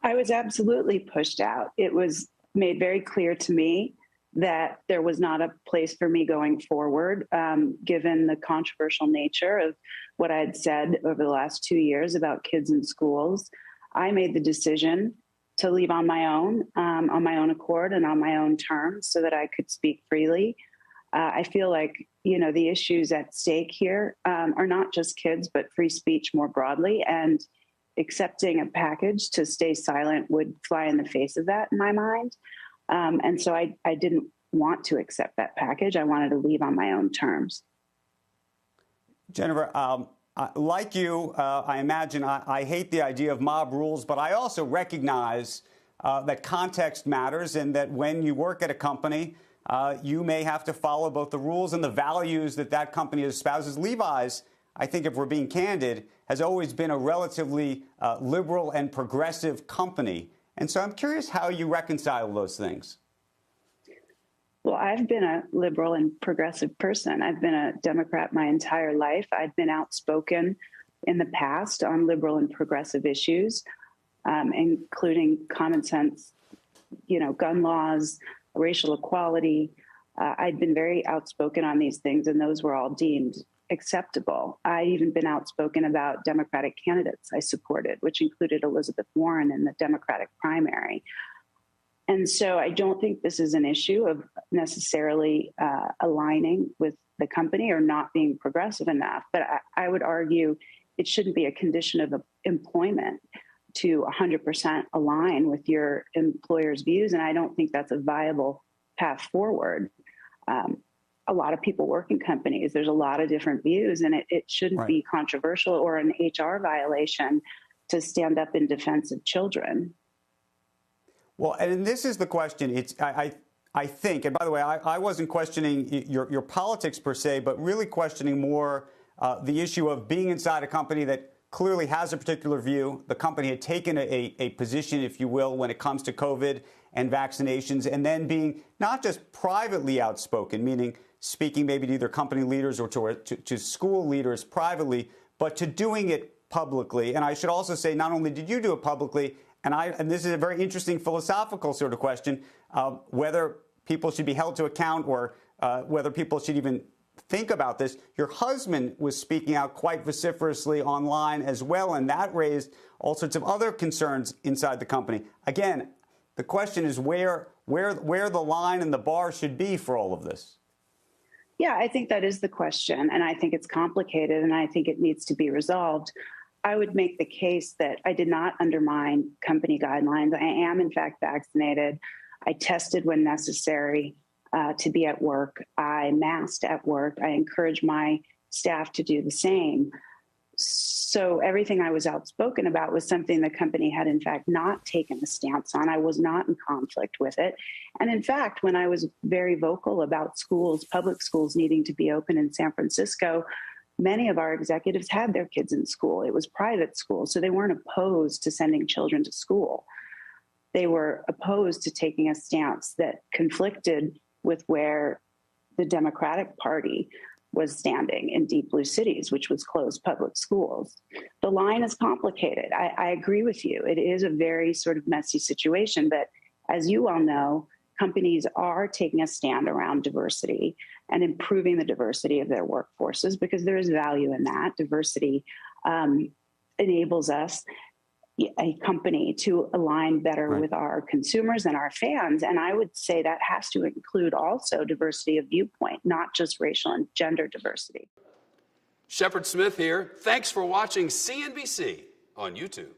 I was absolutely pushed out. It was made very clear to me that there was not a place for me going forward, given the controversial nature of what I had said over the last 2 years about kids in schools. I made the decision to leave on my own accord and on my own terms so that I could speak freely. I feel like, the issues at stake here are not just kids, but free speech more broadly. And accepting a package to stay silent would fly in the face of that in my mind. And so I didn't want to accept that package. I wanted to leave on my own terms. Jennifer, like you, I imagine I hate the idea of mob rules, but I also recognize that context matters and that when you work at a company, you may have to follow both the rules and the values that company espouses. Levi's, I think if we're being candid, has always been a relatively liberal and progressive company. And so I'm curious how you reconcile those things. Well, I've been a liberal and progressive person. I've been a Democrat my entire life. I've been outspoken in the past on liberal and progressive issues, including common sense, gun laws, racial equality. I'd been very outspoken on these things, and those were all deemed acceptable. I'd even been outspoken about Democratic candidates I supported, which included Elizabeth Warren in the Democratic primary. And so I don't think this is an issue of necessarily aligning with the company or not being progressive enough. But I would argue it shouldn't be a condition of employment to 100% align with your employer's views. And I don't think that's a viable path forward. A lot of people work in companies. There's a lot of different views, and it shouldn't be controversial or an HR violation to stand up in defense of children. Well, and this is the question. I think, and by the way, I wasn't questioning your politics per se, but really questioning more the issue of being inside a company that clearly has a particular view. The company had taken a position, if you will, when it comes to COVID and vaccinations, and then being not just privately outspoken, meaning speaking maybe to either company leaders or to school leaders privately, but to doing it publicly. And I should also say, not only did you do it publicly, and this is a very interesting philosophical sort of question, whether people should be held to account or whether people should even think about this. Your husband was speaking out quite vociferously online as well, and that raised all sorts of other concerns inside the company. Again, the question is where the line and the bar should be for all of this. Yeah, I think that is the question, and I think it's complicated, and I think it needs to be resolved. I would make the case that I did not undermine company guidelines. I am, in fact, vaccinated. I tested when necessary to be at work. I masked at work. I encourage my staff to do the same. So everything I was outspoken about was something the company had, in fact, not taken a stance on. I was not in conflict with it. And in fact, when I was very vocal about schools, public schools needing to be open in San Francisco, many of our executives had their kids in school. It was private school, so they weren't opposed to sending children to school. They were opposed to taking a stance that conflicted with where the Democratic Party was standing in deep blue cities, which was closed public schools. The line is complicated. I agree with you. It is a very sort of messy situation, but as you all know, companies are taking a stand around diversity and improving the diversity of their workforces because there is value in that. Diversity enables us, a company, to align better with our consumers and our fans. And I would say that has to include also diversity of viewpoint, not just racial and gender diversity. Shepard Smith here. Thanks for watching CNBC on YouTube.